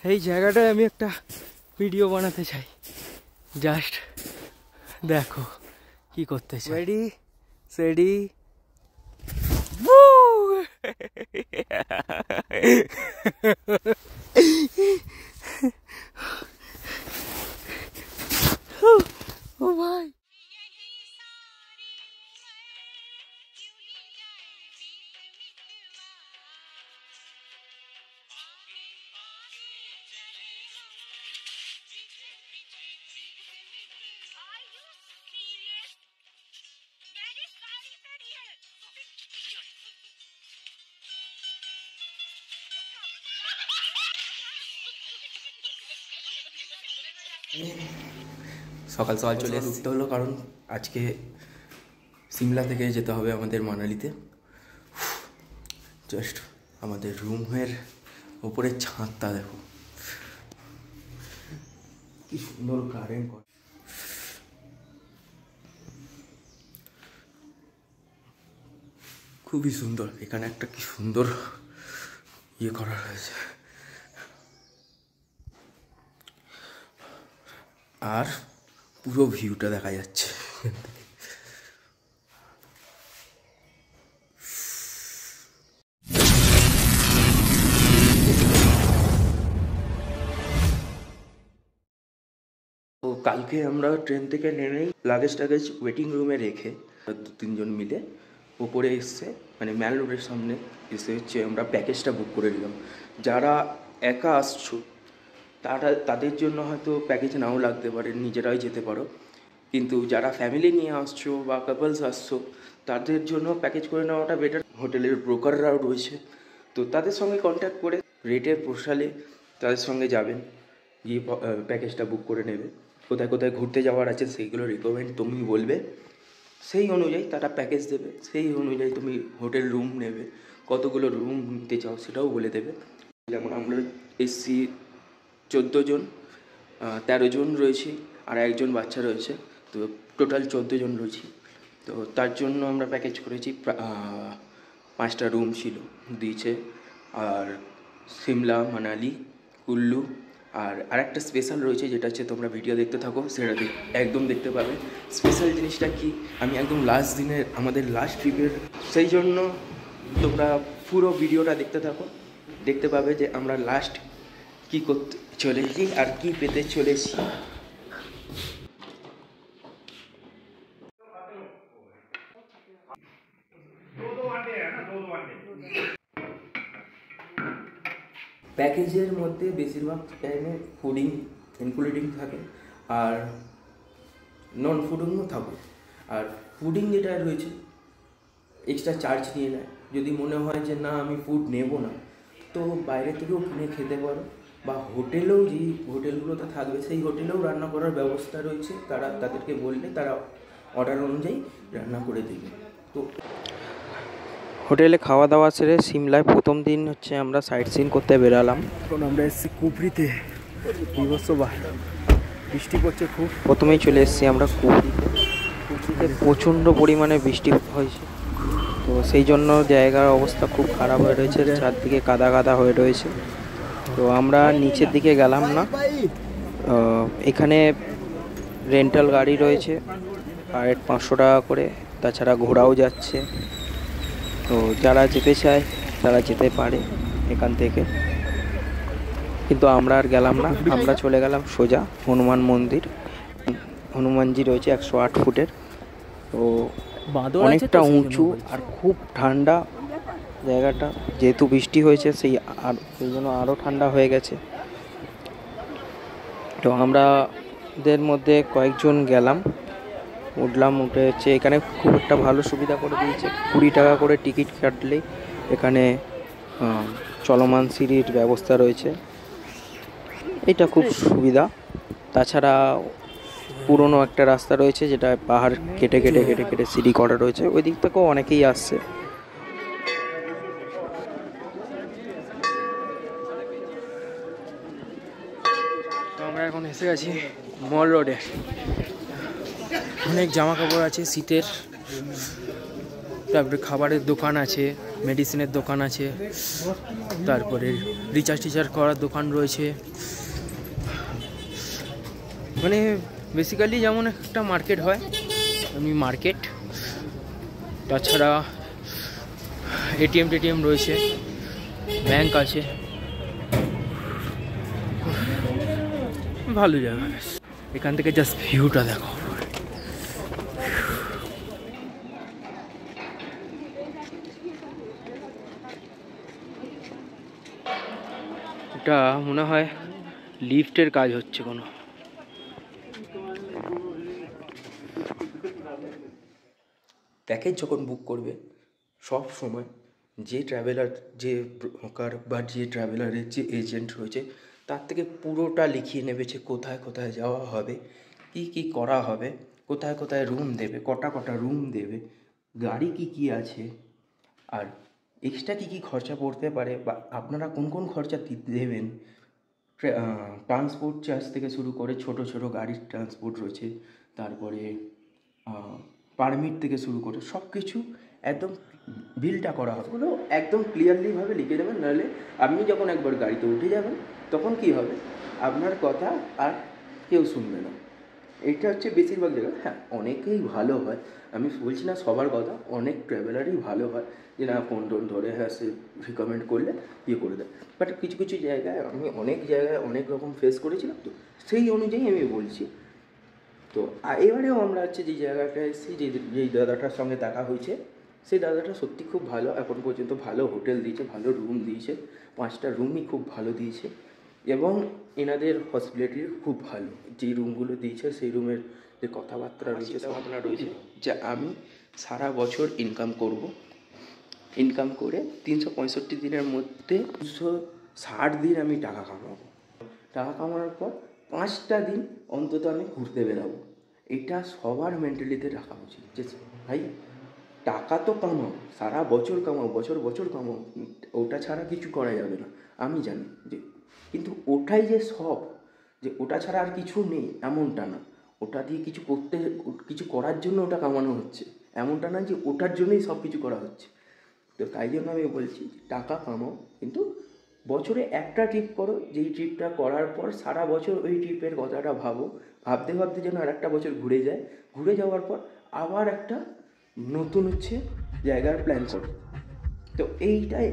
এই জায়গাটায় আমি একটা ভিডিও বানাতে চাই, জাস্ট দেখো কি করতেছে। রেডি সেডি ও ভাই, সকাল সকাল চলে উঠতে হলো, কারণ আজকে সিমলা থেকে যেতে হবে আমাদের মানালিতে। জাস্ট আমাদের রুমের ওপরের ছাদটা দেখো কি সুন্দর গার্ডেন, খুবই সুন্দর। এখানে একটা কি সুন্দর ইয়ে করা হয়েছে, আর পুরো ভিউটা দেখা যাচ্ছে। তো কালকে আমরা ট্রেন থেকে নেমেই লাগেজ টাগেজ ওয়েটিং রুমে রেখে 2-3 জন মিলে ওপরে এসছে, মানে ম্যাল রোডের সামনে এসে হচ্ছে আমরা প্যাকেজটা বুক করে দিলাম। যারা একা আসছো তাদের জন্য হয়তো প্যাকেজ নাও লাগতে পারে, নিজেরাই যেতে পারো। কিন্তু যারা ফ্যামিলি নিয়ে আসছো বা কাপলস আসছো তাদের জন্য প্যাকেজ করে নেওয়াটা বেটার। হোটেলের ব্রোকাররাও রয়েছে, তো তাদের সঙ্গে কন্ট্যাক্ট করে রেটে পোষালে তাদের সঙ্গে যাবেন, গিয়ে প্যাকেজটা বুক করে নেবে। কোথায় কোথায় ঘুরতে যাওয়ার আছে সেইগুলো রিকমেন্ড তুমি বলবে, সেই অনুযায়ী তারা প্যাকেজ দেবে। সেই অনুযায়ী তুমি হোটেল রুম নেবে, কতগুলো রুম নিতে চাও সেটাও বলে দেবে। যেমন আমরা এসছি 14 জন, 13 জন রয়েছি আর একজন বাচ্চা রয়েছে, তো টোটাল 14 জন রয়েছি। তো তার জন্য আমরা প্যাকেজ করেছি 5টা রুম ছিল দিয়েছে, আর সিমলা, মানালি, কুল্লু, আর আরেকটা স্পেশাল রয়েছে যেটা হচ্ছে তোমরা ভিডিও দেখতে থাকো, সেটা একদম দেখতে পাবে। স্পেশাল জিনিসটা কি আমি একদম লাস্ট দিনের আমাদের লাস্ট ট্রিপের, সেই জন্য তোমরা পুরো ভিডিওটা দেখতে থাকো, দেখতে পাবে যে আমরা লাস্ট কি করতে চলেছি আর কি পেতে চলেছি। প্যাকেজের মধ্যে বেশিরভাগ টাইমে ফুডিং ইনক্লুডিং থাকে, আর নন ফুডিংও থাকে। আর ফুডিং যেটা রয়েছে এক্সট্রা চার্জ নিয়ে নেয়। যদি মনে হয় যে না আমি ফুড নেব না, তো বাইরে থেকেও কিনে খেতে পারো, বা হোটেলেও যেই হোটেলগুলোতে থাকবে সেই হোটেলেও রান্না করার ব্যবস্থা রয়েছে। তাদেরকে বললে তারা অর্ডার অনুযায়ী রান্না করে দেবে। তো হোটেলে খাওয়া দাওয়া সেরে সিমলায় প্রথম দিন হচ্ছে আমরা সাইট সিন করতে বেরালাম। এখন আমরা এসেছি কুফরিতে, বৃষ্টি পড়ছে খুব। প্রথমেই চলে এসেছি আমরা কুফরিতে প্রচণ্ড পরিমাণে বৃষ্টি হয়েছে, তো সেই জন্য জায়গার অবস্থা খুব খারাপ হয়ে রয়েছে, চারদিকে কাদা কাদা হয়ে রয়েছে। তো আমরা নিচের দিকে গেলাম না, এখানে রেন্টাল গাড়ি রয়েছে আর 500 টাকা করে, তাছাড়া ঘোড়াও যাচ্ছে। তো যারা যেতে চায় তারা যেতে পারে এখান থেকে, কিন্তু আমরা আর গেলাম না। আমরা চলে গেলাম সোজা হনুমান মন্দির। হনুমানজি রয়েছে 108 ফুটের, তো অনেকটা উঁচু আর খুব ঠান্ডা জায়গাটা। যেহেতু বৃষ্টি হয়েছে সেই জন্য আরও ঠান্ডা হয়ে গেছে। তো আমাদের মধ্যে কয়েকজন গেলাম, উঠলাম। উঠে হচ্ছে এখানে খুব একটা ভালো সুবিধা করে দিয়েছে, 20 টাকা করে টিকিট কাটলেই এখানে চলমান সিঁড়ির ব্যবস্থা রয়েছে, এটা খুব সুবিধা। তাছাড়া পুরনো একটা রাস্তা রয়েছে যেটা পাহাড় কেটে কেটে কেটে কেটে সিঁড়ি করা রয়েছে, ওই দিক থেকেও অনেকেই আসছে। আমরা এখন এসে গেছি মল রোডে। অনেক জামা কাপড় আছে শীতের, তারপরে খাবারের দোকান আছে, মেডিসিনের দোকান আছে, তারপরে রিচার্জ করার দোকান রয়েছে। মানে বেসিক্যালি যেমন একটা মার্কেট হয় এমনি মার্কেট। তাছাড়া এটিএম রয়েছে, ব্যাংক আছে, ভালো জায়গা। এখান থেকে জাস্ট ভিউটা দেখো। এটা মনে হয় লিফটের কাজ হচ্ছে কোনো। প্যাকেজ যখন বুক করবে সব সময় যে ট্রাভেলার, যে ব্রোকার বা যে ট্রাভেলারের যে এজেন্ট রয়েছে তার থেকে পুরোটা লিখিয়ে নেবে যে কোথায় কোথায় যাওয়া হবে, কি কি করা হবে, কোথায় কোথায় রুম দেবে, কটা কটা রুম দেবে, গাড়ি কি কি আছে, আর এক্সট্রা কী কী খরচা পড়তে পারে বা আপনারা কোন কোন খরচা দেবেন। ট্রান্সপোর্ট চার্জ থেকে শুরু করে ছোট ছোট গাড়ির ট্রান্সপোর্ট রয়েছে, তারপরে পারমিট থেকে শুরু করে সব কিছু একদম বিলটা করা হবে। ওগুলো একদম ক্লিয়ারলিভাবে লিখে দেবেন, নাহলে আপনি যখন একবার গাড়িতে উঠে যাবেন তখন কি হবে, আপনার কথা আর কেউ শুনবে না। এটা হচ্ছে বেশিরভাগ জায়গা। হ্যাঁ, অনেকেই ভালো হয়, আমি বলছি না সবার কথা, অনেক ট্রাভেলারই ভালো হয় যে না ফোন টোন ধরে হ্যাঁ সে রিকমেন্ড করলে ইয়ে করে দেয়। বাট কিছু কিছু জায়গায় আমি অনেক জায়গায় অনেক রকম ফেস করেছিলাম, তো সেই অনুযায়ী আমি বলছি। তো এবারেও আমরা হচ্ছে যে জায়গাটায় এসেছি, যেই দাদাটার সঙ্গে দেখা হয়েছে সেই দাদাটা সত্যি খুব ভালো। এখন পর্যন্ত ভালো হোটেল দিয়েছে, ভালো রুম দিয়েছে, 5টা রুমই খুব ভালো দিয়েছে এবং এনাদের হসপিটালিটি খুব ভালো। যেই রুমগুলো দিয়েছে সেই রুমের যে কথাবার্তা রয়েছে, ভাবনা রয়েছে যে আমি সারা বছর ইনকাম করব, ইনকাম করে 365 দিনের মধ্যে 260 দিন আমি টাকা কামাবো। টাকা কামানোর পর 5টা দিন অন্তত আমি ঘুরতে বেরাবো। এটা সবার মেন্টালিতে রাখা উচিত যে ভাই টাকা তো কামাও, সারা বছর কামাও, বছর কামাও, ওটা ছাড়া কিছু করা যাবে না আমি জানি যে, কিন্তু ওটাই যে সব, যে ওটা ছাড়া আর কিছু নেই এমনটা না। ওটা দিয়ে কিছু করার জন্য ওটা কামানো হচ্ছে, এমনটা না যে ওটার জন্যই সব কিছু করা হচ্ছে। তো তাই জন্য আমি বলছি টাকা কামাও, কিন্তু বছরে একটা ট্রিপ করো, যেই ট্রিপটা করার পর সারা বছর ওই ট্রিপের কথাটা ভাবতে ভাবতে যেন আর একটা বছর ঘুরে যায়, ঘুরে যাওয়ার পর আবার একটা নতুন হচ্ছে জায়গার প্ল্যান করো। তো এইটাই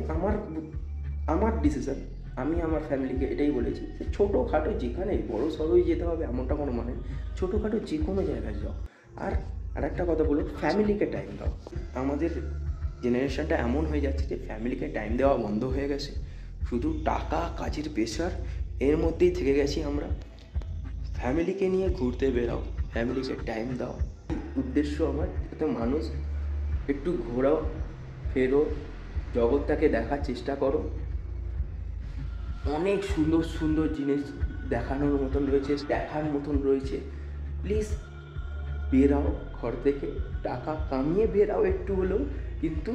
আমার ডিসিশন। আমি আমার ফ্যামিলিকে এটাই বলেছি যে ছোটোখাটো যেখানে, বড়ো শহরেই যেতে হবে এমনটা কোনো মানে, ছোটোখাটো যে কোনো জায়গায় যাও। আর একটা কথা বলো, ফ্যামিলিকে টাইম দাও। আমাদের জেনারেশনটা এমন হয়ে যাচ্ছে যে ফ্যামিলিকে টাইম দেওয়া বন্ধ হয়ে গেছে, শুধু টাকা কাজের প্রেশার এর মধ্যেই থেকে গেছি আমরা। ফ্যামিলিকে নিয়ে ঘুরতে বেরাও, ফ্যামিলিকে টাইম দাও, উদ্দেশ্য আমার যাতে মানুষ একটু ঘোরাও ফেরো, জগৎটাকে দেখার চেষ্টা করো। অনেক সুন্দর সুন্দর জিনিস দেখানোর মতন রয়েছে, দেখার মতন রয়েছে। প্লিজ বেরাও ঘর থেকে, টাকা কামিয়ে বেরাও একটু হলেও, কিন্তু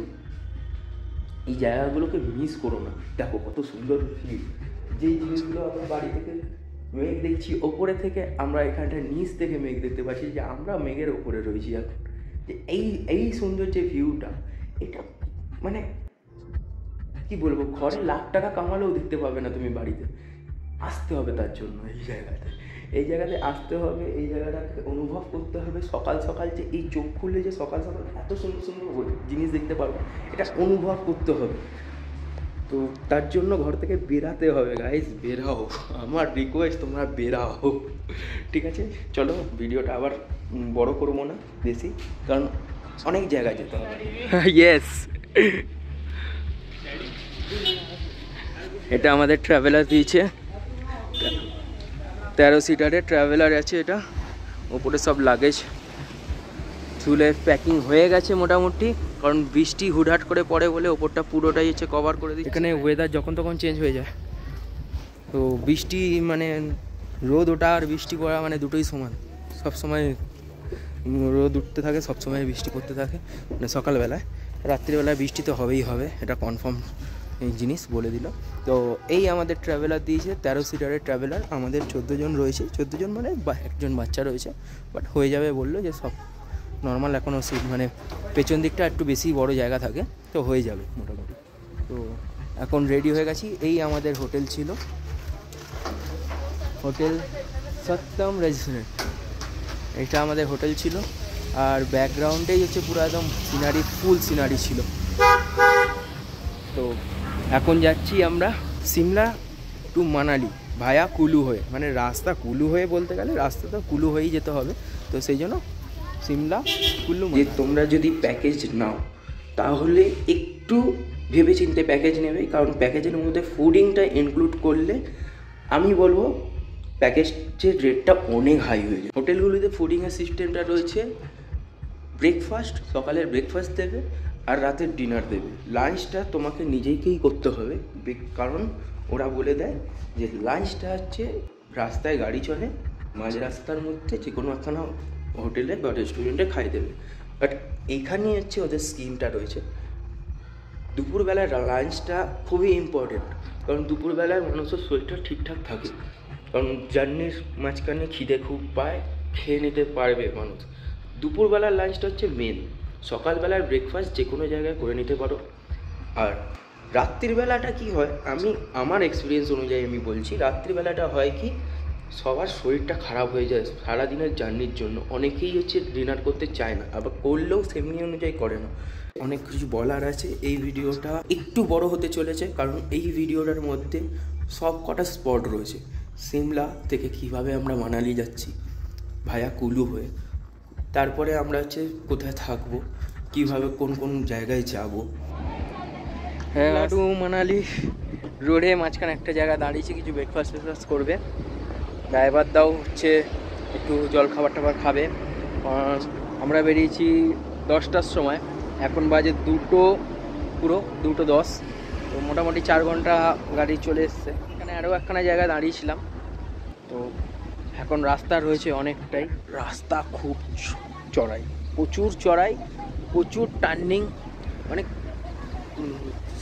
এই জায়গাগুলোকে মিস করো না। দেখো কত সুন্দর ভিউ, যেই জিনিসগুলো আমরা বাড়ি থেকে মেঘ দেখছি ওপরে থেকে, আমরা এখানটায় নিচ থেকে মেঘ দেখতে পাচ্ছি যে আমরা মেঘের ওপরে রয়েছি এখন। যে এই সুন্দর যে ভিউটা, এটা মানে কি বলবো, ঘরে লাখ টাকা কামালেও দেখতে পাবে না তুমি বাড়িতে। আসতে হবে তার জন্য এই জায়গাতে আসতে হবে, এই জায়গাটাকে অনুভব করতে হবে। সকাল সকাল যে এই চোখ খুললে যে সকাল সকাল এত সুন্দর সুন্দর জিনিস দেখতে পারবো, এটা অনুভব করতে হবে। তো তার জন্য ঘর থেকে বেরাতে হবে গাইস, বেরাও, আমার রিকোয়েস্ট তোমরা বেরাও, ঠিক আছে? চলো ভিডিওটা আবার বড় করবো না বেশি, কারণ অনেক জায়গায় যেতে হবে। ইয়েস, এটা আমাদের ট্রাভেলার দিয়েছে, 13 সিটারের ট্রাভেলার আছে এটা। ওপরে সব লাগেজ তুলে প্যাকিং হয়ে গেছে মোটামুটি, কারণ বৃষ্টি হুটহাট করে পড়ে বলে ওপরটা পুরোটাই হচ্ছে কভার করে দিচ্ছে। এখানে ওয়েদার যখন তখন চেঞ্জ হয়ে যায়, তো বৃষ্টি মানে রোদ ওঠা আর বৃষ্টি পড়া মানে দুটোই সমান। সব সময় রোদ উঠতে থাকে, সব সময় বৃষ্টি পড়তে থাকে, মানে সকালবেলায়। রাত্রিবেলায় বৃষ্টি তো হবেই হবে, এটা কনফার্ম জিনিস বলে দিল। তো এই আমাদের ট্রাভেলার দিয়েছে, 13 সিটারের ট্রাভেলার। আমাদের 14 জন রয়েছে, 14 জন মানে একজন বাচ্চা রয়েছে, বাট হয়ে যাবে বললো যে সব নর্মাল এখনও সিট মানে পেছন দিকটা একটু বেশি বড় জায়গা থাকে, তো হয়ে যাবে মোটামুটি। তো এখন রেডি হয়ে গেছি। এই আমাদের হোটেল ছিল, হোটেল সত্যম রেস্টুরেন্ট, এটা আমাদের হোটেল ছিল। আর ব্যাকগ্রাউন্ডেই হচ্ছে পুরো একদম সিনারি, ফুল সিনারি ছিল। তো এখন যাচ্ছি আমরা সিমলা টু মানালি ভায়া কুলু হয়ে, মানে রাস্তা কুলু হয়ে বলতে গেলে রাস্তা তো কুলু হয়েই যেতে হবে। তো সেই জন্য সিমলা কুলু। যে তোমরা যদি প্যাকেজ নাও তাহলে একটু ভেবেচিন্তে প্যাকেজ নেবে, কারণ প্যাকেজের মধ্যে ফুডিংটা ইনক্লুড করলে আমি বলবো প্যাকেজের রেটটা অনেক হাই হয়ে যায়। হোটেলগুলিতে ফুডিংয়ের সিস্টেমটা রয়েছে, ব্রেকফাস্ট, সকালের ব্রেকফাস্ট দেবে আর রাতের ডিনার দেবে। লাঞ্চটা তোমাকে নিজেকেই করতে হবে, কারণ ওরা বলে দেয় যে লাঞ্চটা হচ্ছে রাস্তায় গাড়ি চলে, মাঝ রাস্তার মধ্যে যে কোনো একখানা হোটেলে বা রেস্টুরেন্টে খাই দেবে। বাট এইখানেই হচ্ছে ওদের স্কিমটা রয়েছে। দুপুরবেলার লাঞ্চটা খুবই ইম্পর্টেন্ট, কারণ দুপুরবেলায় মানুষের শরীরটা ঠিকঠাক থাকে, কারণ জার্নির মাঝখানে খিদে খুব পায়, খেয়ে নিতে পারবে মানুষ। দুপুরবেলার লাঞ্চটা হচ্ছে মেন। সকালবেলার ব্রেকফাস্ট যে কোনো জায়গায় করে নিতে পারো। আর রাত্রিবেলাটা কি হয়, আমি আমার এক্সপিরিয়েন্স অনুযায়ী আমি বলছি, রাত্রিবেলাটা হয় কি সবার শরীরটা খারাপ হয়ে যায় সারাদিনের জার্নির জন্য। অনেকেই হচ্ছে ডিনার করতে চায় না, আবার করলেও সেমনি অনুযায়ী করে না। অনেক কিছু বলার আছে। এই ভিডিওটা একটু বড় হতে চলেছে, কারণ এই ভিডিওটার মধ্যে সব কটা স্পট রয়েছে। সিমলা থেকে কিভাবে আমরা মানালি যাচ্ছি ভায়া কুলু হয়ে, তারপরে আমরা হচ্ছে কোথায় থাকবো, কিভাবে কোন কোন জায়গায় যাব। হ্যাঁ, টু মানালি রোডে মাঝখানে একটা জায়গা দাঁড়িয়েছে, কিছু ব্রেকফাস্ট টেকফাস্ট করবে। ড্রাইভার দাও হচ্ছে একটু জল খাবার টাবার খাবে। আমরা বেরিয়েছি 10টার সময়, এখন বাজে 2টো, পুরো 2:10। তো মোটামুটি 4 ঘন্টা গাড়ি চলে এসছে। এখানে আরও একখানা জায়গায় দাঁড়িয়েছিলাম। তো এখন রাস্তা রয়েছে অনেকটাই, রাস্তা খুব চড়াই, প্রচুর চড়াই, প্রচুর টার্নিং। মানে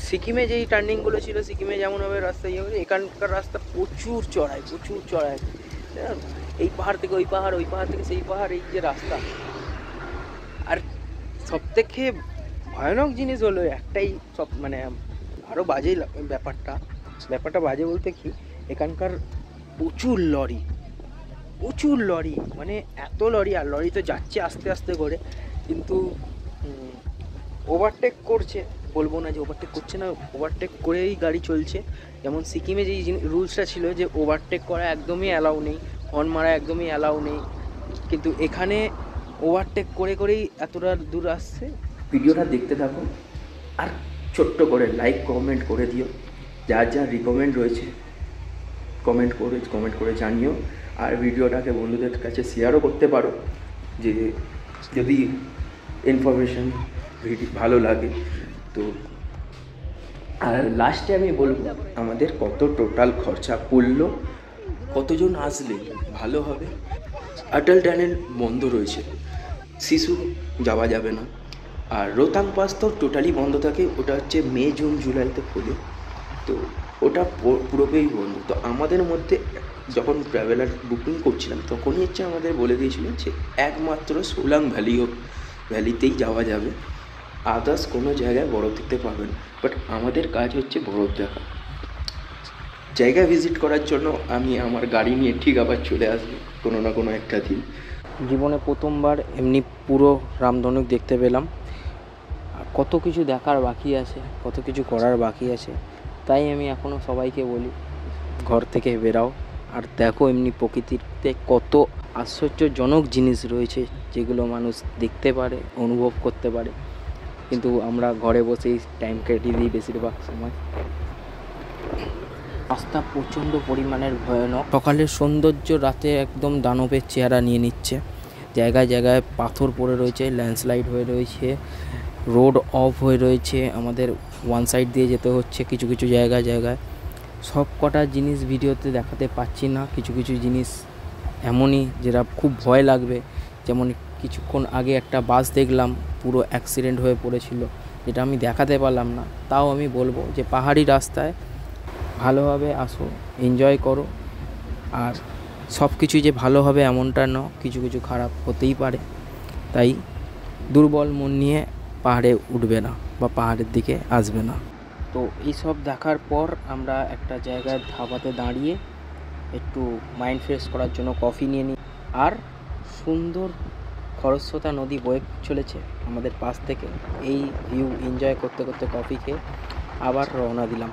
সিকিমে যেই টার্নিংগুলো ছিল, সিকিমে যেমনভাবে রাস্তা ইয়ে হয়েছে, এখানকার রাস্তা প্রচুর চড়াই, প্রচুর চড়াই। এই পাহাড় থেকে ওই পাহাড়, ওই পাহাড় থেকে সেই পাহাড়, এই যে রাস্তা। আর সবথেকে ভয়ানক জিনিস হলো একটাই, সব মানে আরও বাজে ব্যাপারটা বাজে বলতে কি, এখানকার প্রচুর লরি, প্রচুর লরি, মানে এত লরি। আর লরি তো যাচ্ছে আস্তে আস্তে করে, কিন্তু ওভারটেক করছে, বলবো না যে ওভারটেক করছে না, ওভারটেক করেই গাড়ি চলছে। যেমন সিকিমে যেই রুলসটা ছিল যে ওভারটেক করা একদমই অ্যালাউ নেই, হর্ন মারা একদমই অ্যালাউ নেই, কিন্তু এখানে ওভারটেক করে করেই এতটা দূর আসছে। ভিডিওটা দেখতে থাকো আর ছোট্ট করে লাইক কমেন্ট করে দিও, যার যা রিকমেন্ড রয়েছে কমেন্ট করে জানিও। আর ভিডিওটাকে বন্ধুদের কাছে শেয়ারও করতে পারো, যে যদি ইনফরমেশন ভিডিও ভালো লাগে। তো আর লাস্টে আমি বলবো আমাদের কত টোটাল খরচা পড়লো, কতজন আসলে ভালো হবে। অটল টানেল বন্ধ রয়েছে, শিশু যাওয়া যাবে না। আর রোহতাং পাস তো টোটালি বন্ধ থাকে, ওটা হচ্ছে মে জুন জুলাইতে খোলে, তো ওটা পুরোপুরি বন্ধ। তো আমাদের মধ্যে যখন ট্রাভেলার বুকিং করছিলাম তখনই হচ্ছে আমাদের বলে দিয়েছিলেন যে একমাত্র সোলাং ভ্যালিতেই যাওয়া যাবে, আদার্স কোনো জায়গায় বরফ দেখতে পাবেন। বাট আমাদের কাজ হচ্ছে বরফ দেখা। জায়গা ভিজিট করার জন্য আমি আমার গাড়ি নিয়ে ঠিক আবার চলে আসবো কোনো না কোনো একটা দিন। জীবনে প্রথমবার এমনি পুরো রামধনুক দেখতে পেলাম। কত কিছু দেখার বাকি আছে, কত কিছু করার বাকি আছে। তাই আমি এখনও সবাইকে বলি, ঘর থেকে বেরাও আর দেখো এমনি প্রকৃতিতে কত আশ্চর্যজনক জিনিস রয়েছে, যেগুলো মানুষ দেখতে পারে, অনুভব করতে পারে। কিন্তু আমরা ঘরে বসেই টাইম কেটে দিই বেশিরভাগ সময়। রাস্তা প্রচণ্ড পরিমাণের ভয়ানক। সকালের সৌন্দর্য রাতে একদম দানবের চেহারা নিয়ে নিচ্ছে। জায়গায় জায়গায় পাথর পড়ে রয়েছে, ল্যান্ডস্লাইড হয়ে রয়েছে, রোড অফ হয়ে রয়েছে, আমাদের ওয়ান সাইড দিয়ে যেতে হচ্ছে কিছু কিছু জায়গায়। সব কটা জিনিস ভিডিওতে দেখাতে পাচ্ছি না। কিছু কিছু জিনিস এমনই যেটা খুব ভয় লাগবে। যেমন কিছুক্ষণ আগে একটা বাস দেখলাম পুরো অ্যাক্সিডেন্ট হয়ে পড়েছিল, যেটা আমি দেখাতে পারলাম না। তাও আমি বলবো যে পাহাড়ি রাস্তায় ভালোভাবে আসো, এনজয় করো। আর সব কিছুই যে ভালো হবে এমনটা না, কিছু কিছু খারাপ হতেই পারে। তাই দুর্বল মন নিয়ে পাহাড়ে উঠবে না বা পাহাড়ের দিকে আসবে না। তো এইসব দেখার পর আমরা একটা জায়গায় ধাবাতে দাঁড়িয়ে একটু মাইন্ড ফ্রেশ করার জন্য কফি নিয়ে নিই। আর সুন্দর খরস্রোতা নদী বয়ে চলেছে আমাদের পাশ থেকে। এই ভিউ এনজয় করতে করতে কফি খেয়ে আবার রওনা দিলাম।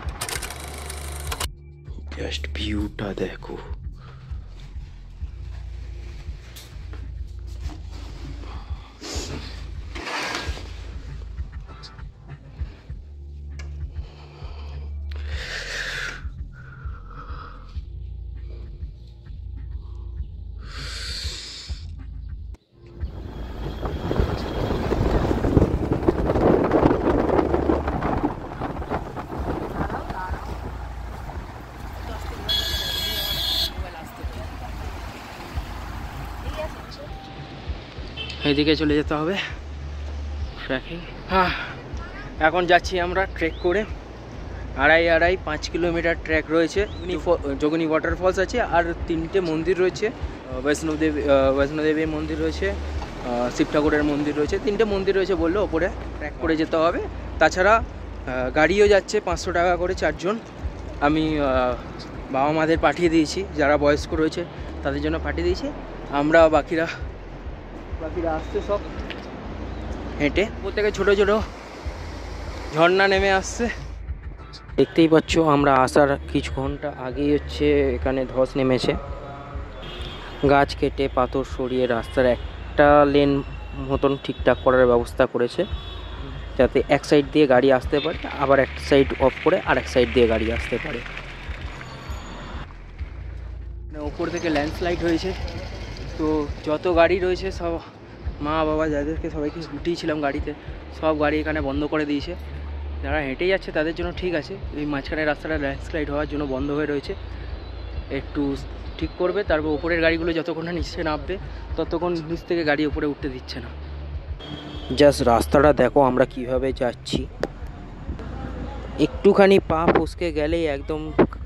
জাস্ট ভিউটা দেখো। এদিকে চলে যেতে হবে ট্রেকিং। এখন যাচ্ছি আমরা ট্রেক করে 5 কিলোমিটার ট্রেক রয়েছে। যোগিনী ওয়াটারফলস আছে আর 3টে মন্দির রয়েছে। বৈষ্ণোদেবী মন্দির রয়েছে, শিব ঠাকুরের মন্দির রয়েছে, 3টে মন্দির রয়েছে বললো। ওপরে ট্রেক করে যেতে হবে। তাছাড়া গাড়িও যাচ্ছে 500 টাকা করে 4 জন। আমি বাবা মাদের পাঠিয়ে দিয়েছি, যারা বয়স্ক রয়েছে তাদের জন্য পাঠিয়ে দিয়েছি। আমরা বাকিরা আসছে সব হেঁটে। ওপর থেকে ছোটো ছোটো ঝর্ণা নেমে আসছে। দেখতেই পাচ্ছ আমরা আসার কিছু ঘন্টা আগেই হচ্ছে এখানে ধস নেমেছে। গাছ কেটে পাথর সরিয়ে রাস্তার একটা লেন মতন ঠিকঠাক করার ব্যবস্থা করেছে, যাতে এক সাইড দিয়ে গাড়ি আসতে পারে, আবার এক সাইড অফ করে আর এক সাইড দিয়ে গাড়ি আসতে পারে। ওপর থেকে ল্যান্ডস্লাইড হয়েছে, তো যত গাড়ি রয়েছে সব মা বাবা যাদেরকে সবাইকে উঠিয়েছিলাম গাড়িতে, সব গাড়ি এখানে বন্ধ করে দিয়েছে। যারা হেঁটে যাচ্ছে তাদের জন্য ঠিক আছে, এই মাঝখানে রাস্তাটা ল্যান্ডস্লাইড হওয়ার জন্য বন্ধ হয়ে রয়েছে। একটু ঠিক করবে, তারপর উপরের গাড়িগুলো যতক্ষণ না নিচে নামবে ততক্ষণ নিচ থেকে গাড়ি উপরে উঠতে দিচ্ছে না। জাস্ট রাস্তাটা দেখো আমরা কিভাবে যাচ্ছি। একটুখানি পা ফসকে গেলেই একদম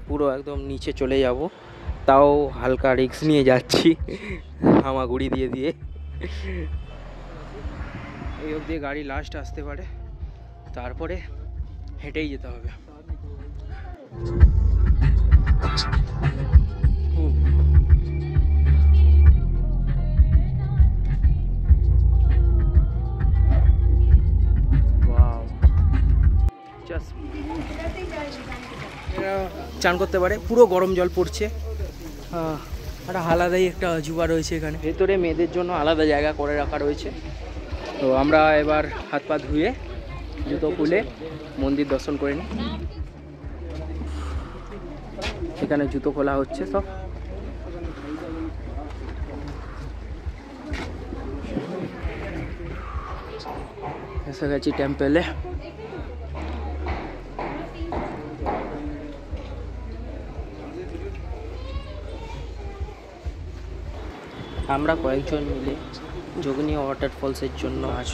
পুরো একদম নিচে চলে যাব। তাও হালকা রিস্ক নিয়ে যাচ্ছি হামাগুড়ি দিয়ে দিয়ে। এই অবধি গাড়ি লাস্ট আসতে পারে, তারপরে হেঁটেই যেতে হবে। চান করতে পারে, পুরো গরম জল পড়ছে। একটা আলাদাই একটা অজুবা রয়েছে এখানে। ভেতরে মেয়েদের জন্য আলাদা জায়গা করে রাখা রয়েছে। তো আমরা এবার হাত পা ধুয়ে জুতো খুলে মন্দির দর্শন করে নিই। এখানে জুতো খোলা হচ্ছে সব। এসে গেছি টেম্পেলে। আমরা কয়েকজন মিলে যোগিনী ওয়াটারফলসের জন্য আজ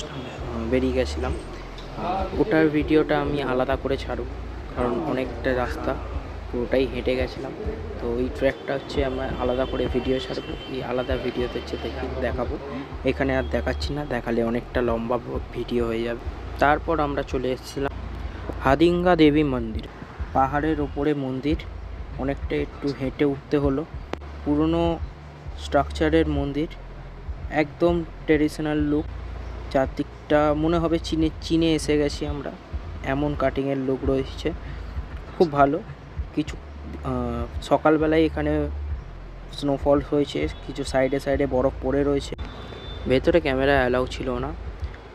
বেরিয়ে গেছিলাম। ওটার ভিডিওটা আমি আলাদা করে ছাড়ব, কারণ অনেকটা রাস্তা পুরোটাই হেঁটে গেছিলাম। তো এই ট্র্যাকটা হচ্ছে আমরা আলাদা করে ভিডিও ছাড়বো। এই আলাদা ভিডিওতে হচ্ছে দেখাবো। এখানে আর দেখাচ্ছি না, দেখালে অনেকটা লম্বা ভিডিও হয়ে যাবে। তারপর আমরা চলে এসেছিলাম হাদিঙ্গা দেবী মন্দির। পাহাড়ের ওপরে মন্দির, অনেকটা একটু হেঁটে উঠতে হলো। পুরনো স্ট্রাকচারের মন্দির, একদম ট্রেডিশনাল লুক। চারদিকটা মনে হবে চীনে এসে গেছি আমরা, এমন কাটিংয়ের লুক রয়েছে, খুব ভালো। কিছু সকালবেলায় এখানে স্নোফল হয়েছে, কিছু সাইডে সাইডে বরফ পড়ে রয়েছে। ভেতরে ক্যামেরা অ্যালাউ ছিল না,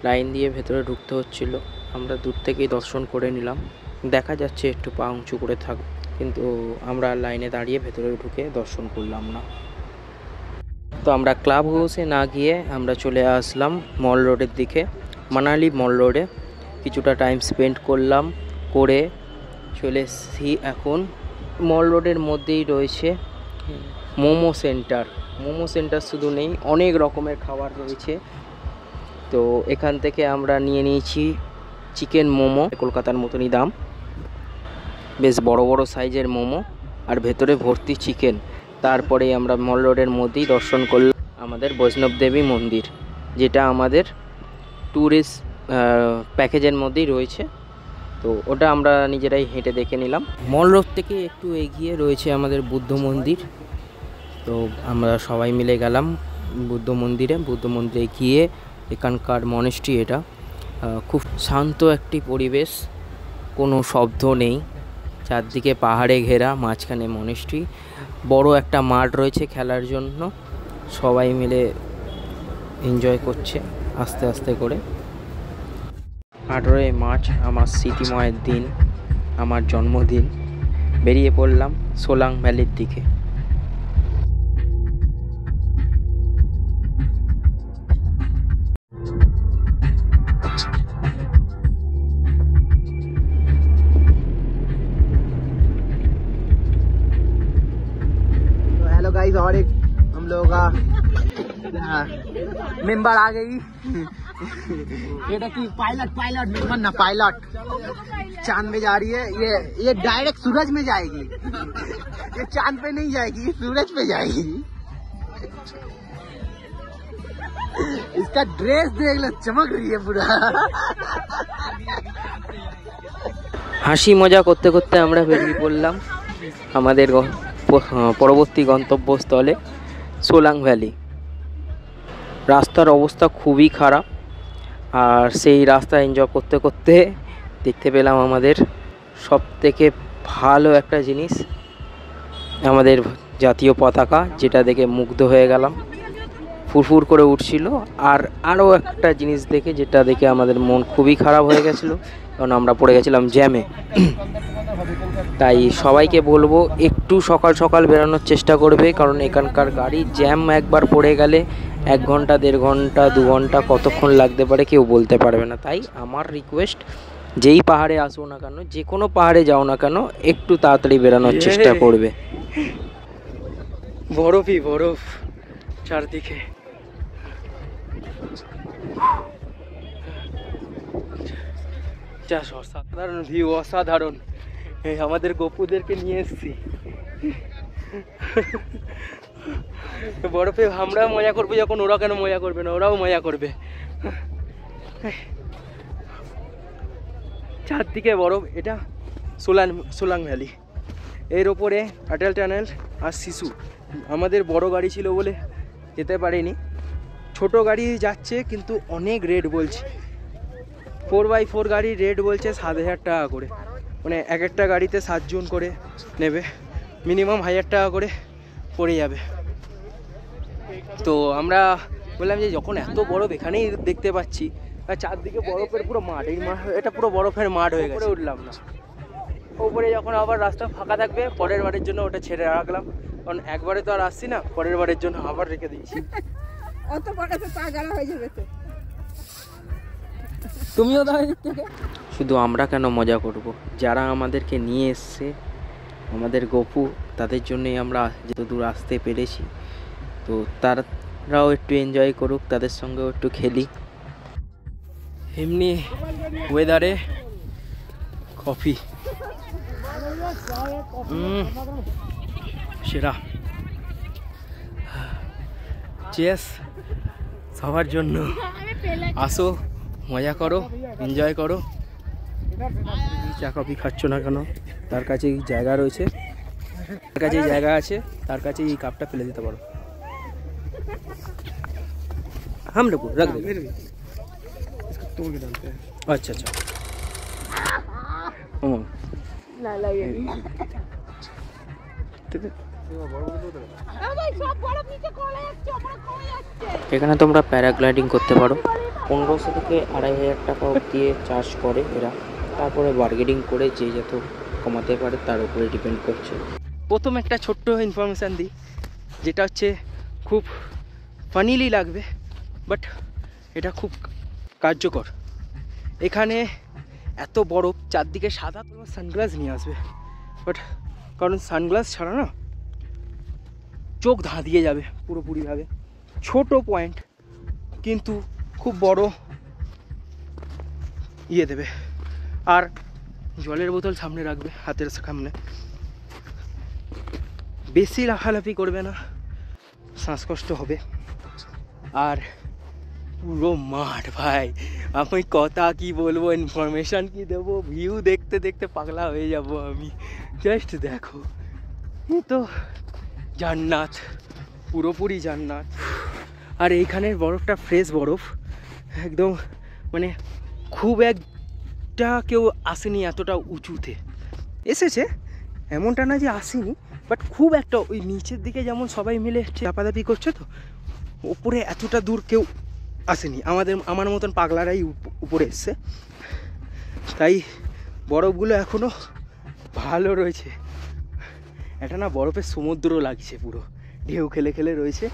লাইন দিয়ে ভেতরে ঢুকতে হচ্ছিল। আমরা দূর থেকেই দর্শন করে নিলাম। দেখা যাচ্ছে একটু পা উঁচু করে থাকবে, কিন্তু আমরা লাইনে দাঁড়িয়ে ভেতরে ঢুকে দর্শন করলাম না। তো আমরা ক্লাব হাউসে না গিয়ে আমরা চলে আসলাম মল রোডের দিকে, মানালি মল রোডে। কিছুটা টাইম স্পেন্ড করলাম, করে চলে এসেছি এখন। মল রোডের মধ্যেই রয়েছে মোমো সেন্টার। মোমো সেন্টার শুধু নেই, অনেক রকমের খাবার রয়েছে। তো এখান থেকে আমরা নিয়ে নিয়েছি চিকেন মোমো, কলকাতার মতনই দাম, বেশ বড় বড় সাইজের মোমো আর ভেতরে ভর্তি চিকেন। তারপরে আমরা মল রোডের মধ্যেই দর্শন করলাম আমাদের বৈষ্ণব দেবী মন্দির, যেটা আমাদের ট্যুরিস্ট প্যাকেজের মধ্যেই রয়েছে। তো ওটা আমরা নিজেরাই হেঁটে দেখে নিলাম। মল রোড থেকে একটু এগিয়ে রয়েছে আমাদের বুদ্ধ মন্দির। তো আমরা সবাই মিলে গেলাম বুদ্ধ মন্দিরে গিয়ে এখানকার মনেস্ট্রি, এটা খুব শান্ত একটি পরিবেশ, কোনো শব্দ নেই, চারদিকে পাহাড়ে ঘেরা, মাঝখানে মনেস্ট্রি, বড় একটা মাঠ রয়েছে খেলার জন্য। সবাই মিলে এনজয় করছে আস্তে আস্তে করে। 18 মার্চ আমার স্মৃতিময়ের দিন, আমার জন্মদিন। বেরিয়ে পড়লাম সোলাং ভ্যালির দিকে। हेलो गाइस, और एक हम लोगों का मेंबर आ गई। ये की पायलट मेंबर ना, पायलट चांद में जा रही है। ये डायरेक्ट सूरज में जाएगी, ये चांद पे नहीं जाएगी, सूरज पे जाएगी। इसका ड्रेस देख लो, चमक रही है पूरा। হাসি মজা করতে করতে আমরা বেরিয়ে পড়লাম আমাদের পরবর্তী গন্তব্যস্থলে সোলাং ভ্যালি। রাস্তার অবস্থা খুবই খারাপ, আর সেই রাস্তা এনজয় করতে করতে দেখতে পেলাম আমাদের সবথেকে ভালো একটা জিনিস, আমাদের জাতীয় পতাকা, যেটা দেখে মুগ্ধ হয়ে গেলাম, ফুরফুর করে উঠছিল। আর আরও একটা জিনিস দেখে, যেটা দেখে আমাদের মন খুবই খারাপ হয়ে গেছিলো, কারণ আমরা পড়ে গেছিলাম জ্যামে। তাই সবাইকে বলবো একটু সকাল সকাল বেরোনোর চেষ্টা করবে, কারণ এখানকার গাড়ি জ্যাম একবার পড়ে গেলে 1 ঘন্টা 1.5 ঘন্টা 2 ঘন্টা কতক্ষণ লাগতে পারে কেউ বলতে পারবে না। তাই আমার রিকোয়েস্ট, যেই পাহাড়ে আসো না কেন, যে কোনো পাহাড়ে যাও না কেন, একটু তাড়াতাড়ি বেরোনোর চেষ্টা করবে। বরফই বরফ চারদিকে। অসাধারণ ভিউ, অসাধারণ। আমাদের গপুদেরকে নিয়ে এসেছি বরফে। আমরা মজা করবো যখন, ওরা কেন মজা করবে না? ওরাও মজা করবে। চারদিকে বরফ। এটা সোলাং ভ্যালি, এর ওপরে অটল টানেল আর শিশু। আমাদের বড় গাড়ি ছিল বলে যেতে পারিনি, ছোট গাড়ি যাচ্ছে, কিন্তু অনেক রেট বলছে। 4x4 গাড়ির রেট বলছে 7,000 টাকা করে, মানে এক একটা গাড়িতে 7 জন করে নেবে, মিনিমাম 1,000 টাকা করে পড়ে যাবে। তো আমরা বললাম যে যখন এত বরফ এখানেই দেখতে পাচ্ছি, আর চারদিকে বরফের পুরো মাঠ, এটা পুরো বরফের মাঠ হয়ে গেছে, উঠলাম না। ওপরে যখন আবার রাস্তা ফাঁকা থাকবে, পরের বারের জন্য ওটা ছেড়ে রাখলাম, কারণ একবারে তো আর আসছি না, পরের বারের জন্য আবার রেখে দিয়েছি। অত বড়তে পা জ্বালা হয়ে যাবে তো। তুমিও শুধু আমরা কেন মজা করব, যারা আমাদেরকে নিয়ে এসছে, আমাদের গপু, তাদের জন্যই আমরা যত দূর আসতে পেরেছি। তো তারাও একটু এনজয় করুক, তাদের সঙ্গেও একটু খেলি। এমনি ওয়েদারে কফি সেরা। চেস সবার জন্য। আসো, মজা করো, এনজয় করো। চা কফি খাচ্ছ না কেন? তার কাছে জায়গা রয়েছে, তার কাছে জায়গা আছে, তার কাছে এই কাপটা ফেলে দিতে পারো। हम लोग रख देंगे, तोड़ के डालते हैं। अच्छा अच्छा, না লাগে। এখানে তোমরা প্যারাগ্লাইডিং করতে পারো। 1500 থেকে 2500 টাকা দিয়ে চার্জ করে এরা। তারপরে বার্গেনিং করে যে যত কমাতে পারে তার উপরে ডিপেন্ড করছে। প্রথম একটা ছোট্ট ইনফরমেশান দিই, যেটা হচ্ছে খুব ফানিলি লাগবে, বাট এটা খুব কার্যকর। এখানে এত বরফ, চারদিকে সাদা, তোমার সানগ্লাস নিয়ে আসবে, বাট কারণ সানগ্লাস ছাড়া না চোখ ধাঁধিয়ে যাবে পুরোপুরিভাবে। ছোট পয়েন্ট, কিন্তু খুব বড় ইয়ে দেবে। আর জলের বোতল সামনে রাখবে, হাতের সামনে। বেশি লাফালাফি করবে না, শ্বাসকষ্ট হবে। আর পুরো মাঠ ভাই, আমি কথা কি বলবো, ইনফরমেশন কি দেবো, ভিউ দেখতে দেখতে পাগলা হয়ে যাব আমি। জাস্ট দেখো, এ তো জান্নাত, পুরোপুরি জান্নাত। আর এইখানের বরফটা ফ্রেশ বরফ একদম, মানে খুব একটা কেউ আসেনি এতটা উঁচুতে। এসেছে এমনটা না যে আসেনি, বাট খুব একটা ওই নিচের দিকে যেমন সবাই মিলে চাপাদাপি করছে, তো ওপরে এতটা দূর কেউ আসেনি। আমার মতন পাগলারাই উপরে এসছে, তাই বরফগুলো এখনও ভালো রয়েছে। এটা না বরফের সমুদ্র লাগছে, পুরো ঢেউ খেলে খেলে রয়েছে।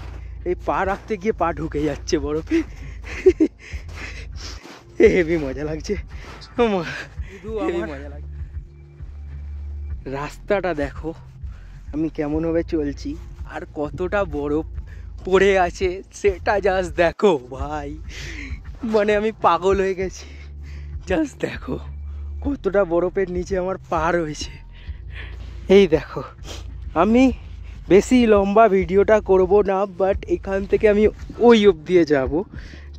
এই পা রাখতে গিয়ে পা ঢুকে যাচ্ছে বরফে, হেভি মজা লাগছে, হেভি মজা লাগছে। রাস্তাটা দেখো আমি কেমনভাবে চলছি, আর কতটা বরফ পড়ে আছে সেটা জাস্ট দেখো ভাই, মানে আমি পাগল হয়ে গেছি। জাস্ট দেখো কতটা বরফের নিচে আমার পা রয়েছে। এই দেখো, আমি বেশি লম্বা ভিডিওটা করব না, বাট এখান থেকে আমি ওই অবধি যাব,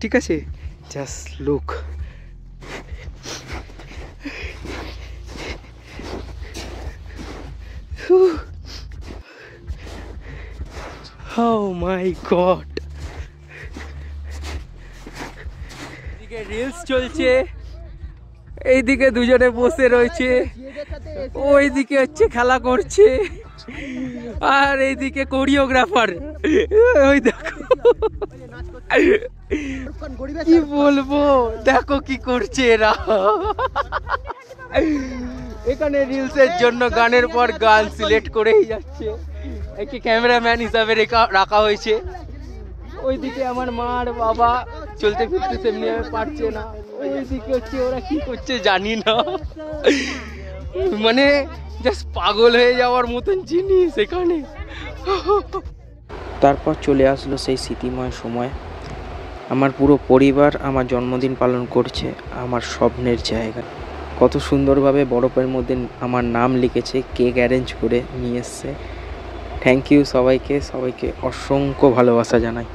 ঠিক আছে? Just look, oh my god, এদিকে রিলস চলছে, এইদিকে দুজনে বসে রয়েছে, ওইদিকে হচ্ছে খেলা করছে, আর এইদিকে কোরিওগ্রাফার, ওই দেখো কি বলবো, দেখো কি করছে এরা। এখানে রিলসের জন্য গানের পর গান সিলেক্ট করেই যাচ্ছে, একে ক্যামেরাম্যান হিসাবে রাখা হয়েছে। ওইদিকে আমার মা আর বাবা চলতে ফিরতে তেমনি পারছে না, ওইদিকে হচ্ছে ওরা কি করছে জানি না, মানে জাস্ট পাগল হয়ে যাওয়ার মতন জিনিস এখানে। তারপর চলে আসলো সেই স্মৃতিময় সময়, আমার পুরো পরিবার আমার জন্মদিন পালন করছে আমার স্বপ্নের জায়গায়। কত সুন্দরভাবে বরফের মধ্যে আমার নাম লিখেছে, কেক অ্যারেঞ্জ করে নিয়ে এসছে। থ্যাংক ইউ সবাইকে, সবাইকে অসংখ্য ভালোবাসা জানাই।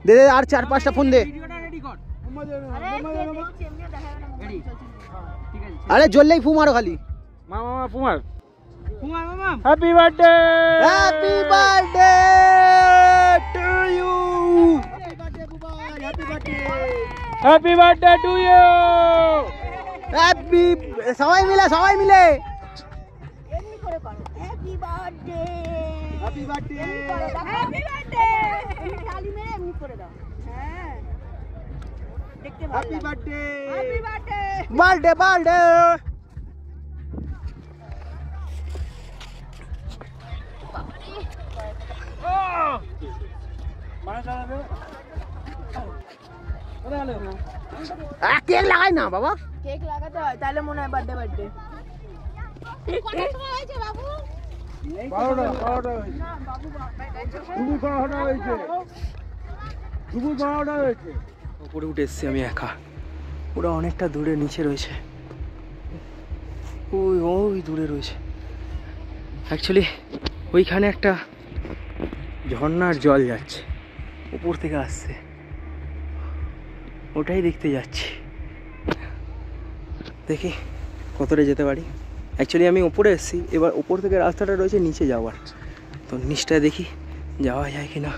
দে দে আর 4-5টা ফোন দে, আরে জ্বললেই ফু মারো খালি। মামা ফুমার ফুমার, মামা happy birthday, happy birthday to you, happy birthday to you, happy, সবাই মিলে এমনি করে করো, happy birthday, happy birthday, happy birthday, তালি মেরে এমনি করে দাও। হ্যাঁ, দেখতে ভালো হ্যাপি লাগে। Birthday, happy birthday, birthday birthday. Cake লাগাই না বাবা, কেক লাগাতে হয় তাহলে মনে হয় বার্থডে বার্থডে। কটার সময় হয়েছে বাবু? 12টা না বাবু দুপুর 12টা হয়েছে। উপরে উঠে এসছি আমি একা, ওরা অনেকটা দূরে নিচে রয়েছে, ওই ওই দূরে রয়েছে। অ্যাকচুয়ালি ওইখানে একটা ঝর্ণার জল যাচ্ছে, উপর থেকে আসছে, ওটাই দেখতে যাচ্ছি, দেখি কতটা যেতে পারি। অ্যাকচুয়ালি আমি উপরে এসেছি, এবার উপর থেকে রাস্তাটা রয়েছে নিচে যাওয়ার, তো নিচটা দেখি যাওয়া যায় কিনা।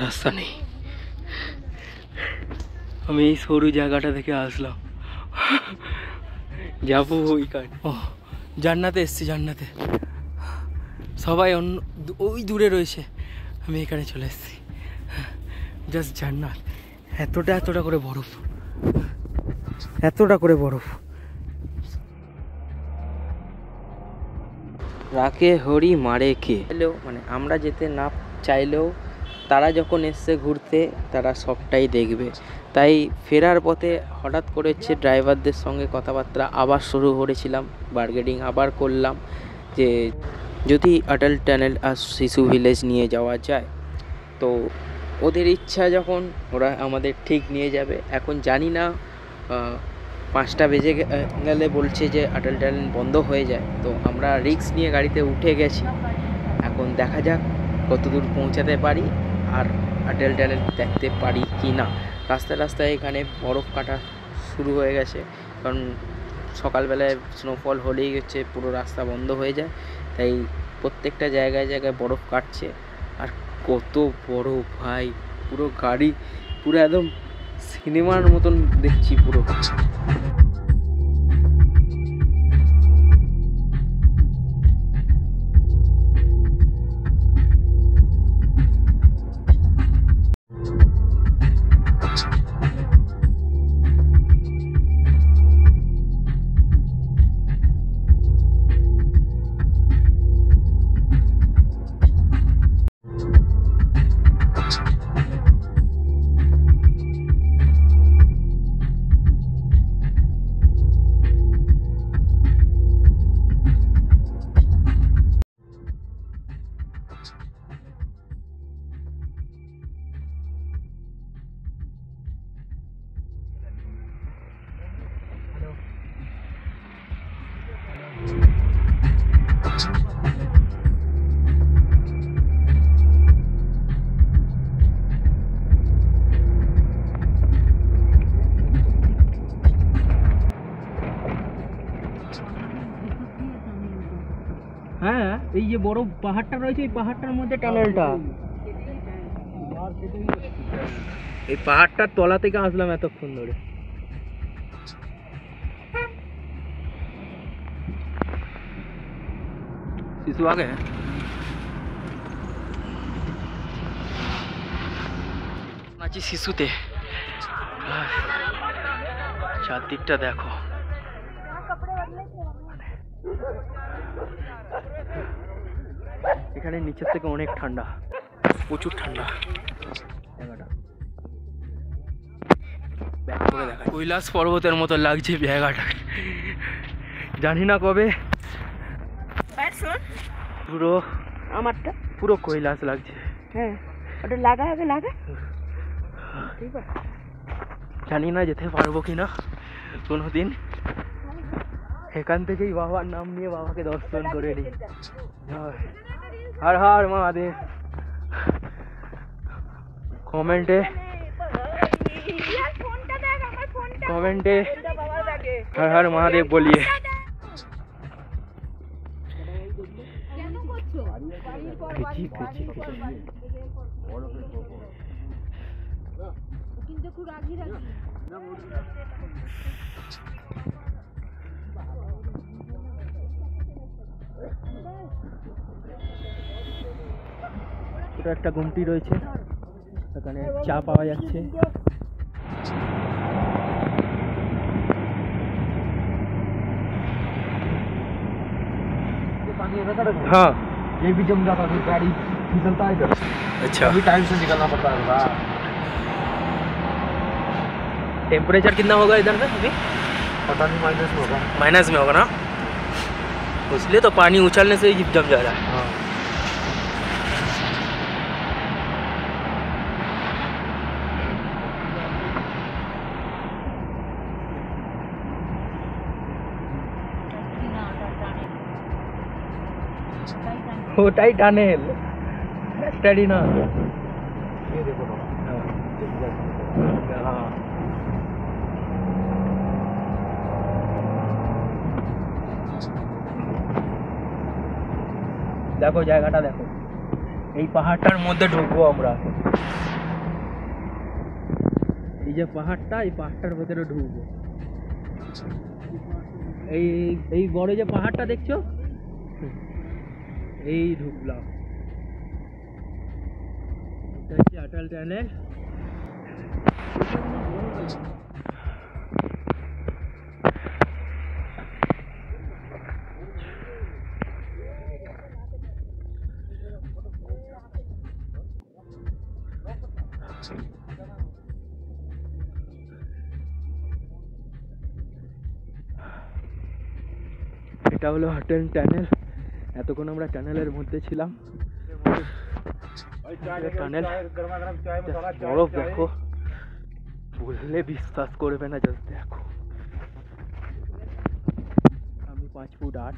রাস্তা নেই, আমি এই সরু জায়গাটা থেকে আসলাম, যাবো ওইখানে। ও জান্নাতে এসছি, জান্নাতে সবাই অন্য ওই দূরে রয়েছে, আমি এখানে চলে এসেছি। জাস্ট জান্নাত, এতটা করে বরফ, এতটা করে বরফ। রাখে হরি মারে কে, মানে আমরা যেতে না চাইলেও তারা যখন এসছে ঘুরতে তারা সবটাই দেখবে। তাই ফেরার পথে হঠাৎ করে হচ্ছে ড্রাইভারদের সঙ্গে কথাবার্তা আবার শুরু করেছিলাম, বার্গেনিং আবার করলাম যে যদি অটল টানেল আর শিশু ভিলেজ নিয়ে যাওয়া যায়। তো ওদের ইচ্ছা যখন, ওরা আমাদের ঠিক নিয়ে যাবে। এখন জানি না 5টা বেজে গেলে বলছে যে অটল টানেল বন্ধ হয়ে যায়। তো আমরা রিস্ক নিয়ে গাড়িতে উঠে গেছি, এখন দেখা যাক কতদূর পৌঁছাতে পারি আর অটল টানেল দেখতে পারি কি না। রাস্তায় রাস্তায় এখানে বরফ কাটা শুরু হয়ে গেছে, কারণ সকালবেলায় স্নোফল হলেই হচ্ছে পুরো রাস্তা বন্ধ হয়ে যায়। তাই প্রত্যেকটা জায়গায় জায়গায় বরফ কাটছে। আর কত বরফ ভাই, পুরো গাড়ি পুরো একদম সিনেমার মতন দেখছি পুরো। হ্যাঁ, এই যে বড় পাহাড়টা রয়েছে, এই পাহাড়টার মধ্যে টানেলটা। এই পাহাড়টার তলা থেকে আসলাম এতক্ষণ ধরে। শিশু আগে আছি শিশুতে, চারদিকটা দেখো। এখানে নিচের থেকে অনেক ঠান্ডা, প্রচুর ঠান্ডা জায়গাটা। ব্যাক করে দেখা, কৈলাস পর্বতের মতো লাগছে জায়গাটা। জানি না কবে পুরো আমারটা পুরো কৈলাস লাগছে। হ্যাঁ, ওটা লাগা আগে লাগা, ঠিক আছে। জানি না যেতে পারবো কিনা কোনোদিন। এখান থেকেই বাবার নাম নিয়ে বাবাকে দর্শন করে নিই। হর হর মহাদেব। কমেন্টে হর হর মহাদেব বলিয়ে। ছোট একটা গুমটি রয়েছে, এখানে চা পাওয়া যাচ্ছে। हाँ, ये भी जम जाता है, गाड़ी फिसलता है इधर। अच्छा, अभी टाइम से निकलना पड़ता है। टेम्परेचर कितना होगा इधर का अभी? पता नहीं, माइनस में होगा। माइनस में होगा ना, इसलिए तो पानी उछलने से ही जम जा रहा है। हाँ, ওটাই টানেল, একটারই না। ये देखो ना। हाँ, দেখো জায়গাটা দেখো। এই পাহাড়টার মধ্যে ঢুকবো আমরা। এই যে পাহাড়টা, এই পাহাড়টার ভেতরে ঢুকবো। এই এই বড় যে পাহাড়টা দেখছো, এই ঢুকলাম। এটা হচ্ছে অটল টানেল। এটা হলো হোটেল টানেল। এতক্ষণ আমরা টানেলের মধ্যে ছিলাম। টানেল বরফ দেখো, বললে বিশ্বাস করবে না। জাস্ট দেখো, আমি 5 ফুট 8,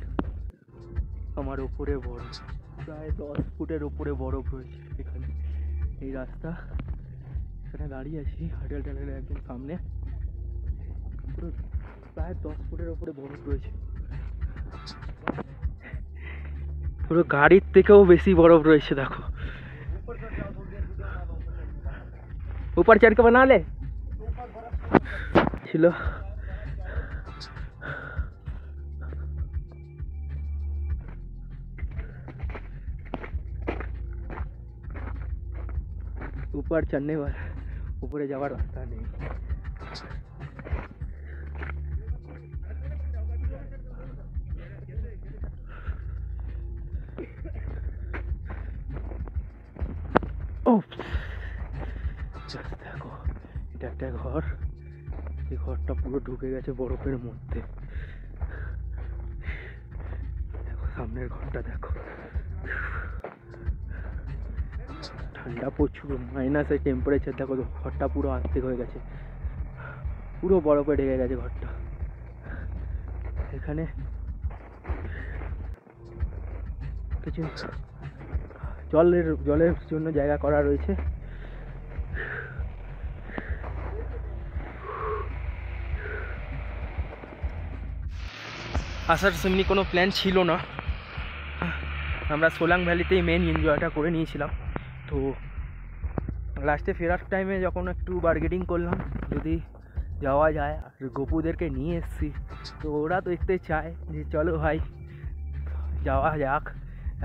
আমার উপরে বরফ, প্রায় 10 ফুটের উপরে বরফ রয়েছে এখানে। এই রাস্তা, এখানে দাঁড়িয়ে আছি হোটেল টানেলের একদম সামনে, পুরো প্রায় 10 ফুটের উপরে বরফ রয়েছে। পুরো গাড়ির থেকেও বেশি বরফ রয়েছে। দেখো, ऊपर चढ़ के बना ले ছিল। ऊपर चढ़ने वाला, ऊपरे যাওয়ার রাস্তা নেই। দেখো, এটা একটা ঘর। এই ঘরটা পুরো ঢুকে গেছে বরফের মধ্যে। দেখো সামনের ঘরটা, দেখো ঠান্ডা প্রচুর, মাইনাসের টেম্পারেচার। দেখো ঘরটা পুরো আস্তে হয়ে গেছে, পুরো বরফে ঢেকে গেছে ঘরটা। এখানে কিছু জলের জন্য জায়গা করা রয়েছে। আসার সেমনি কোনো প্ল্যান ছিল না, আমরা সোলাং ভ্যালিতেই মেন এনজয়টা করে নিয়েছিলাম। তো লাস্টে ফেরার টাইমে যখন একটু বার্গেনিং করলাম যদি যাওয়া যায়, আর গপুদেরকে নিয়ে এসেছি, তো ওরা তো দেখতে চায় যে চলো ভাই যাওয়া যাক,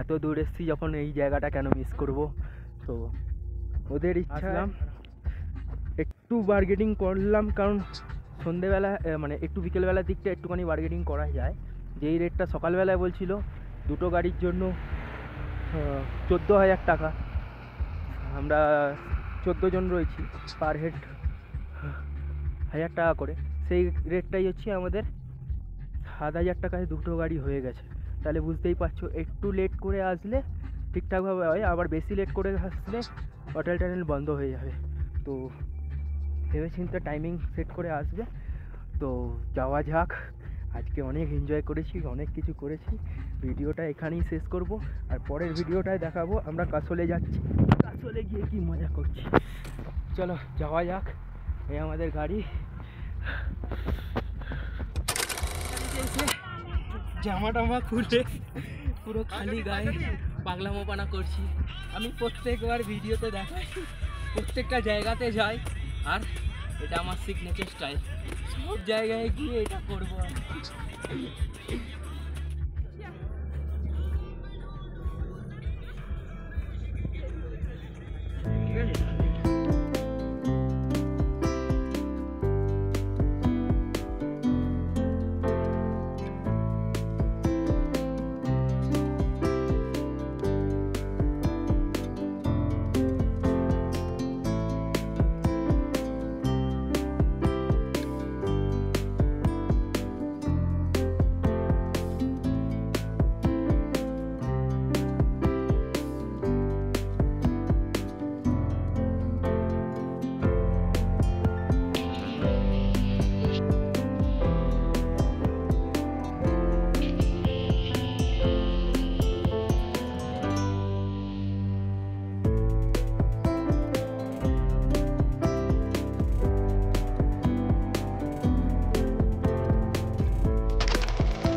এত দূর এসেছি যখন এই জায়গাটা কেন মিস করব। তো ওদের ইচ্ছা, একটু বার্গেনিং করলাম, কারণ সন্ধেবেলা মানে একটু বিকেলবেলার দিকটা একটুখানি বার্গেনিং করা যায়। যেই রেটটা সকালবেলায় বলছিল দুটো গাড়ির জন্য 14,000 টাকা, আমরা 14 জন রয়েছি, পার হেড 1,000 টাকা করে, সেই রেটটাই হচ্ছে আমাদের 7,000 টাকায় দুটো গাড়ি হয়ে গেছে। তাহলে বুঝতেই পারছো, একটু লেট করে আসলে ঠিকঠাকভাবে হয়, আবার বেশি লেট করে আসলে হোটেল টানেল বন্ধ হয়ে যাবে। তো ভেবেচিন্তে টাইমিং সেট করে আসবে। তো যাওয়া যাক। আজকে অনেক এনজয় করেছি, অনেক কিছু করেছি। ভিডিওটা এখানেই শেষ করব, আর পরের ভিডিওটায় দেখাবো আমরা কাসলে যাচ্ছি, কাসলে গিয়ে কি মজা করছি। চলো যাওয়া যাক। এই আমাদের গাড়ি। জামা টামা খুলে পুরো খালি গায়ে পাগলামোপানা করছি। আমি প্রত্যেকবার ভিডিওতে দেখাই, প্রত্যেকটা জায়গাতে যাই, আর এটা আমার সিগনেচার স্টাইল। সব জায়গায় গিয়ে এটা করবো আমি।